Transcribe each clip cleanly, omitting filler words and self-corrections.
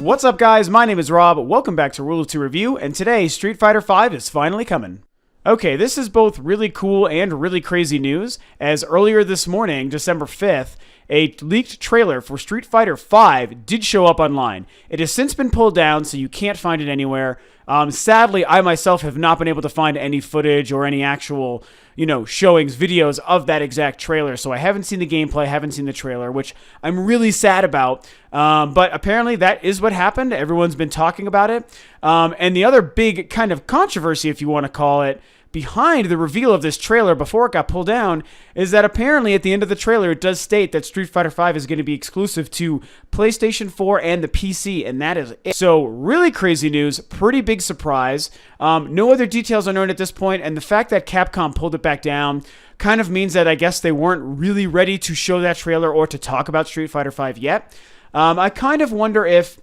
What's up, guys? My name is Rob. Welcome back to Rule of 2 Review, and today Street Fighter V is finally coming. Okay, this is both really cool and really crazy news, as earlier this morning, December 5th, a leaked trailer for Street Fighter V did show up online. It has since been pulled down, so you can't find it anywhere. Sadly, I myself have not been able to find any footage or any actual, showings, videos of that exact trailer. So I haven't seen the gameplay, haven't seen the trailer, which I'm really sad about. But apparently that is what happened. Everyone's been talking about it. And the other big kind of controversy, if you want to call it, behind the reveal of this trailer before it got pulled down is that apparently at the end of the trailer it does state that Street Fighter V is going to be exclusive to PlayStation 4 and the PC, and that is it. So really crazy news, pretty big surprise. No other details are known at this point, and the fact that Capcom pulled it back down kind of means that I guess they weren't really ready to show that trailer or to talk about Street Fighter V yet. I kind of wonder if,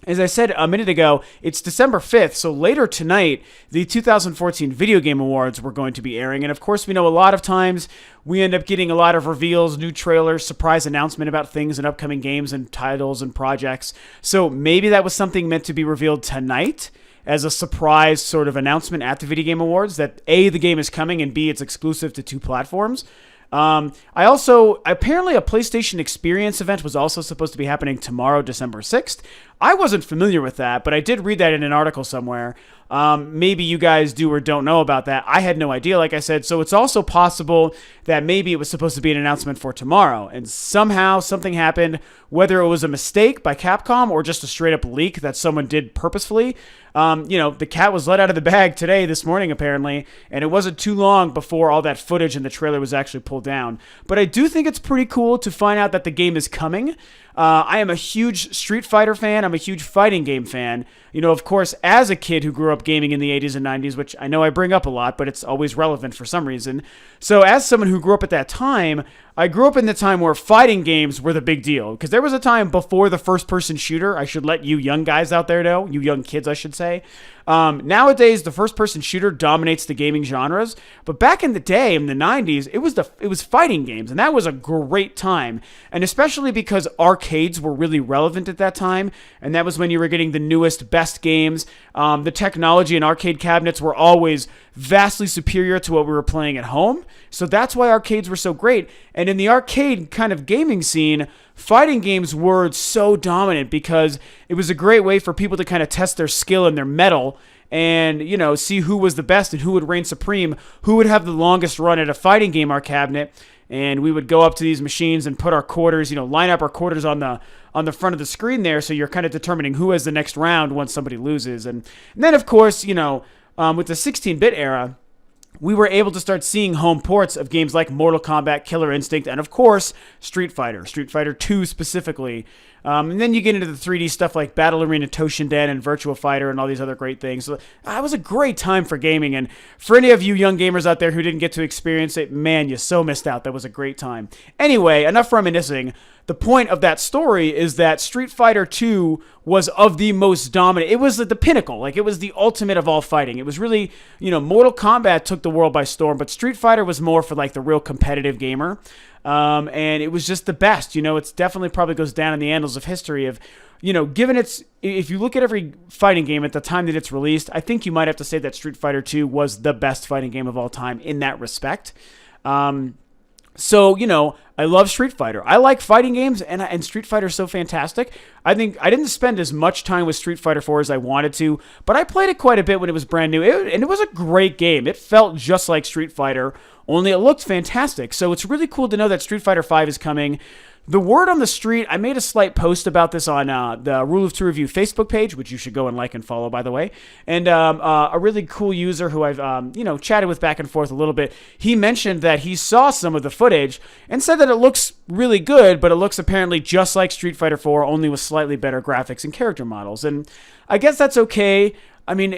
as I said a minute ago, it's December 5th, so later tonight, the 2014 Video Game Awards were going to be airing, and of course we know a lot of times we end up getting a lot of reveals, new trailers, surprise announcement about things and upcoming games and titles and projects, so maybe that was something meant to be revealed tonight as a surprise sort of announcement at the Video Game Awards, that A, the game is coming, and B, it's exclusive to 2 platforms. Apparently a PlayStation Experience event was also supposed to be happening tomorrow, December 6th. I wasn't familiar with that, but I did read that in an article somewhere. Maybe you guys do or don't know about that. I had no idea, like I said, so it's also possible that maybe it was supposed to be an announcement for tomorrow, and somehow something happened, whether it was a mistake by Capcom or just a straight-up leak that someone did purposefully. The cat was let out of the bag this morning, apparently, and it wasn't too long before all that footage in the trailer was actually pulled down. But I do think it's pretty cool to find out that the game is coming. I am a huge Street Fighter fan. I'm a huge fighting game fan. Of course, as a kid who grew up gaming in the 80s and 90s, which I know I bring up a lot, but it's always relevant for some reason. So as someone who grew up at that time, I grew up in the time where fighting games were the big deal. Because there was a time before the first-person shooter. I should let you young guys out there know, you young kids, I should say. Nowadays, the first-person shooter dominates the gaming genres. But back in the day, in the 90s, it was fighting games. And that was a great time. And especially because arcades were really relevant at that time. And that was when you were getting the newest, best games. The technology in arcade cabinets were always vastly superior to what we were playing at home. So that's why arcades were so great. And in the arcade kind of gaming scene, fighting games were so dominant because it was a great way for people to kind of test their skill and their mettle and, see who was the best and who would reign supreme, who would have the longest run at a fighting game cabinet. And we would go up to these machines and put our quarters, line up our quarters on the front of the screen there, so you're kind of determining who has the next round once somebody loses. And then, of course, with the 16-bit era, we were able to start seeing home ports of games like Mortal Kombat, Killer Instinct, and of course, Street Fighter 2 specifically. And then you get into the 3D stuff like Battle Arena, Toshinden, and Virtua Fighter, and all these other great things. So it was a great time for gaming, and for any of you young gamers out there who didn't get to experience it, man, you so missed out. That was a great time. Anyway, enough reminiscing. The point of that story is that Street Fighter 2 was of the most dominant. It was the pinnacle. It was the ultimate of all fighting. It was really, Mortal Kombat took the world by storm, but Street Fighter was more for the real competitive gamer. And it was just the best. It's definitely probably goes down in the annals of history of, given if you look at every fighting game at the time that it's released, I think you might have to say that Street Fighter 2 was the best fighting game of all time in that respect. So, I love Street Fighter. I like fighting games, and Street Fighter is so fantastic. I think I didn't spend as much time with Street Fighter 4 as I wanted to, but I played it quite a bit when it was brand new, and it was a great game. It felt just like Street Fighter, only it looked fantastic. So it's really cool to know that Street Fighter V is coming. The word on the street, I made a slight post about this on the Rule of 2 Review Facebook page, which you should go and like and follow, by the way. And a really cool user who I've chatted with back and forth a little bit, he mentioned that he saw some of the footage and said that it looks really good, but it looks apparently just like Street Fighter 4, only with slightly better graphics and character models. And I guess that's okay. I mean,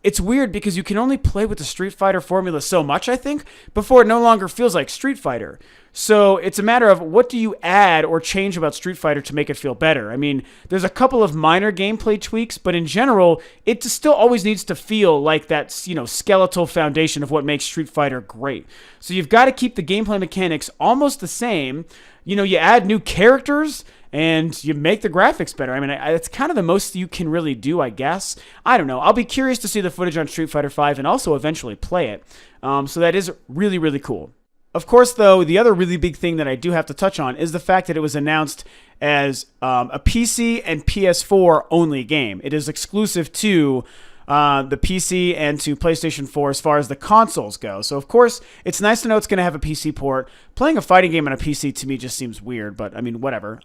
it's weird because you can only play with the Street Fighter formula so much, I think, before it no longer feels like Street Fighter. So it's a matter of what do you add or change about Street Fighter to make it feel better. I mean, there's a couple of minor gameplay tweaks, but in general, it still always needs to feel like that, skeletal foundation of what makes Street Fighter great. So you've got to keep the gameplay mechanics almost the same. You add new characters and you make the graphics better. I mean, it's kind of the most you can really do, I guess. I don't know. I'll be curious to see the footage on Street Fighter V and also eventually play it. So that is really, really cool. Of course, though, the other really big thing that I do have to touch on is the fact that it was announced as a PC and PS4 only game. It is exclusive to the PC and to PlayStation 4 as far as the consoles go. So, of course, it's nice to know it's going to have a PC port. Playing a fighting game on a PC to me just seems weird, but I mean, whatever.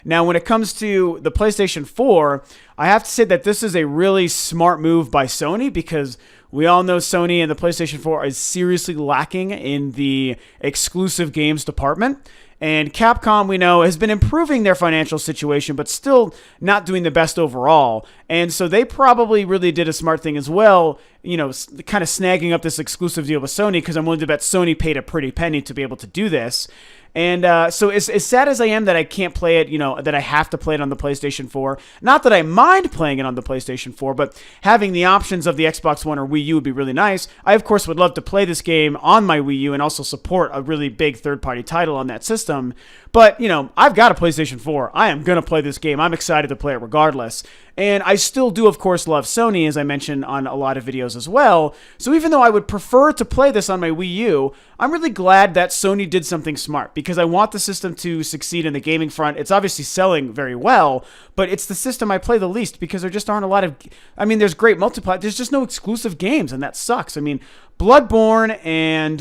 Now, when it comes to the PlayStation 4, I have to say that this is a really smart move by Sony because we all know Sony and the PlayStation 4 is seriously lacking in the exclusive games department. And Capcom, we know, has been improving their financial situation, but still not doing the best overall. And so they probably really did a smart thing as well, you know, kind of snagging up this exclusive deal with Sony, because I'm willing to bet Sony paid a pretty penny to be able to do this. And so as sad as I am that I can't play it, you know, that I have to play it on the PlayStation 4, not that I mind playing it on the PlayStation 4, but having the options of the Xbox One or Wii U would be really nice. I, of course, would love to play this game on my Wii U and also support a really big third-party title on that system. But, you know, I've got a PlayStation 4. I am going to play this game. I'm excited to play it regardless. And I still do, of course, love Sony, as I mentioned on a lot of videos as well. So even though I would prefer to play this on my Wii U, I'm really glad that Sony did something smart because I want the system to succeed in the gaming front. It's obviously selling very well, but it's the system I play the least because there just aren't a lot of... I mean, there's great multiplayer. There's just no exclusive games, and that sucks. I mean, Bloodborne and...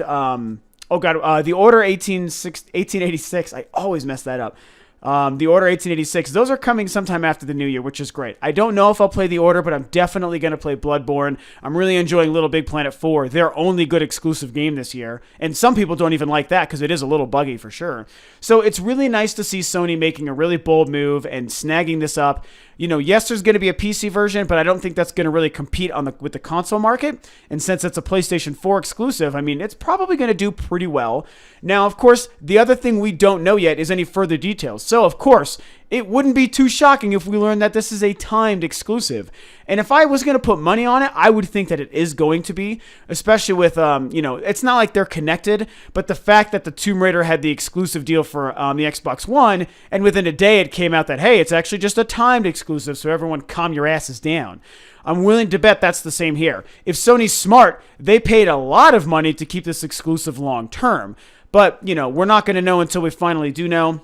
The Order 1886. I always mess that up. The Order 1886. Those are coming sometime after the new year, which is great. I don't know if I'll play The Order, but I'm definitely going to play Bloodborne. I'm really enjoying Little Big Planet 4. Their only good exclusive game this year. And some people don't even like that because it is a little buggy for sure. So it's really nice to see Sony making a really bold move and snagging this up. You know, yes, there's going to be a PC version, but I don't think that's going to really compete with the console market. And since it's a PlayStation 4 exclusive, I mean, it's probably going to do pretty well. Now, of course, the other thing we don't know yet is any further details. So, of course, it wouldn't be too shocking if we learned that this is a timed exclusive. And if I was going to put money on it, I would think that it is going to be, especially with, you know, it's not like they're connected, but the fact that the Tomb Raider had the exclusive deal for the Xbox One, and within a day it came out that, hey, it's actually just a timed exclusive, so everyone calm your asses down. I'm willing to bet that's the same here. If Sony's smart, they paid a lot of money to keep this exclusive long term. But, you know, we're not going to know until we finally do know.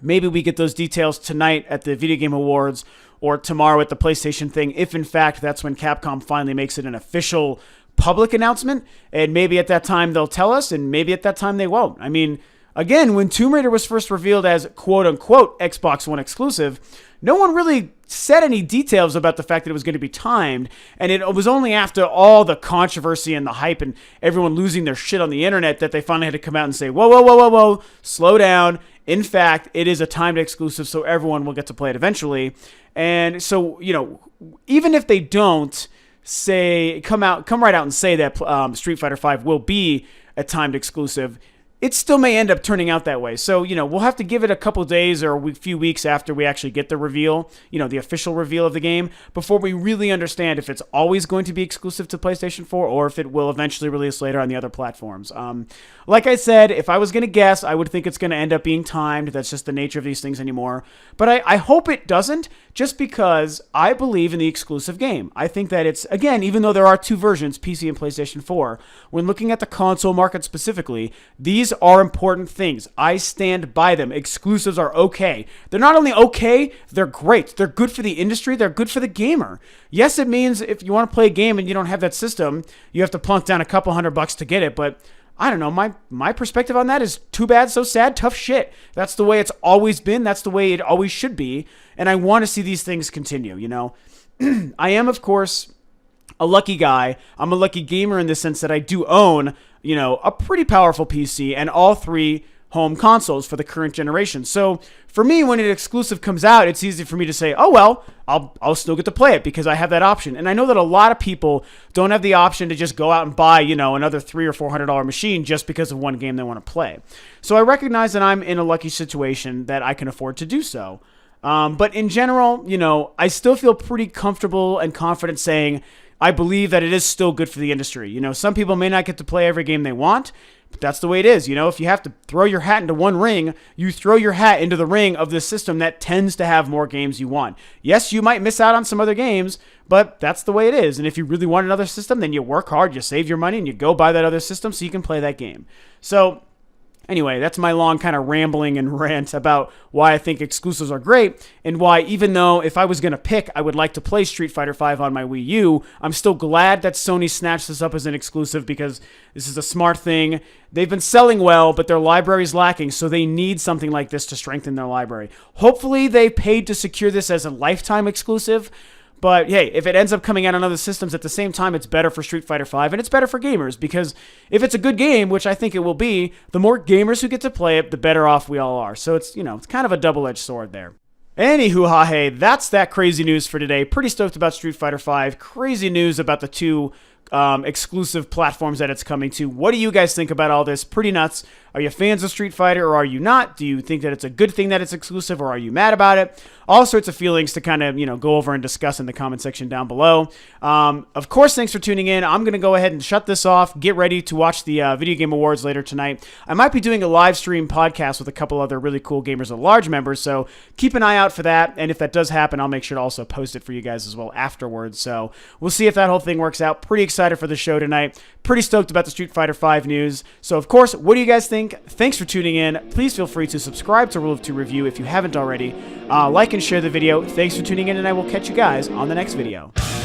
Maybe we get those details tonight at the Video Game Awards or tomorrow at the PlayStation thing, if in fact that's when Capcom finally makes it an official public announcement. And maybe at that time they'll tell us, and maybe at that time they won't. I mean, again, when Tomb Raider was first revealed as quote-unquote Xbox One exclusive, no one really said any details about the fact that it was going to be timed, and it was only after all the controversy and the hype and everyone losing their shit on the internet that they finally had to come out and say, whoa, slow down. In fact, it is a timed exclusive, so everyone will get to play it eventually. And so, you know, even if they don't come right out and say that Street Fighter V will be a timed exclusive, it still may end up turning out that way. So, you know, we'll have to give it a couple days or a few weeks after we actually get the reveal, you know, the official reveal of the game, before we really understand if it's always going to be exclusive to PlayStation 4 or if it will eventually release later on the other platforms. Like I said, if I was going to guess, I would think it's going to end up being timed. That's just the nature of these things anymore. But I hope it doesn't, just because I believe in the exclusive game. I think that it's, again, even though there are two versions, PC and PlayStation 4, when looking at the console market specifically, these are important things. I stand by them. Exclusives are okay. They're not only okay, they're great. They're good for the industry. They're good for the gamer. Yes, it means if you want to play a game and you don't have that system, you have to plunk down a couple $100 to get it, but I don't know, my perspective on that is too bad, so sad, tough shit. That's the way it's always been. That's the way it always should be. And I want to see these things continue, you know. I am, of course, a lucky guy. I'm a lucky gamer in the sense that I do own, you know, a pretty powerful PC and all three home consoles for the current generation. So for me, when an exclusive comes out, it's easy for me to say, oh, well, I'll still get to play it because I have that option. And I know that a lot of people don't have the option to just go out and buy, you know, another $300 or $400 machine just because of one game they want to play. So I recognize that I'm in a lucky situation that I can afford to do so. But in general, you know, I still feel pretty comfortable and confident saying I believe that it is still good for the industry. You know, some people may not get to play every game they want, But that's the way it is. You know, if you have to throw your hat into one ring, you throw your hat into the ring of this system that tends to have more games you want. Yes, you might miss out on some other games, but that's the way it is. And if you really want another system, then you work hard, you save your money, and you go buy that other system so you can play that game. So anyway, that's my long kind of rambling and rant about why I think exclusives are great, and why, even though if I was going to pick, I would like to play Street Fighter V on my Wii U, I'm still glad that Sony snatched this up as an exclusive, because this is a smart thing. They've been selling well, but their library's lacking, so they need something like this to strengthen their library. Hopefully they paid to secure this as a lifetime exclusive. But hey, if it ends up coming out on other systems at the same time, it's better for Street Fighter V, and it's better for gamers, because if it's a good game, which I think it will be, the more gamers who get to play it, the better off we all are. So it's, you know, it's kind of a double-edged sword there. Anywho, hey, that's that crazy news for today. Pretty stoked about Street Fighter V. Crazy news about the two exclusive platforms that it's coming to. What do you guys think about all this? Pretty nuts. Are you fans of Street Fighter, or are you not? Do you think that it's a good thing that it's exclusive, or are you mad about it? All sorts of feelings to kind of, you know, go over and discuss in the comment section down below. Of course, thanks for tuning in. I'm going to go ahead and shut this off. Get ready to watch the Video Game Awards later tonight. I might be doing a live stream podcast with a couple other really cool Gamers at Large members, so keep an eye out for that. And if that does happen, I'll make sure to also post it for you guys as well afterwards. So we'll see if that whole thing works out. Pretty excited for the show tonight. Pretty stoked about the Street Fighter V news. So, of course, what do you guys think? Thanks for tuning in. Please feel free to subscribe to Rule of Two Review if you haven't already. Like and share the video. Thanks for tuning in, and I will catch you guys on the next video.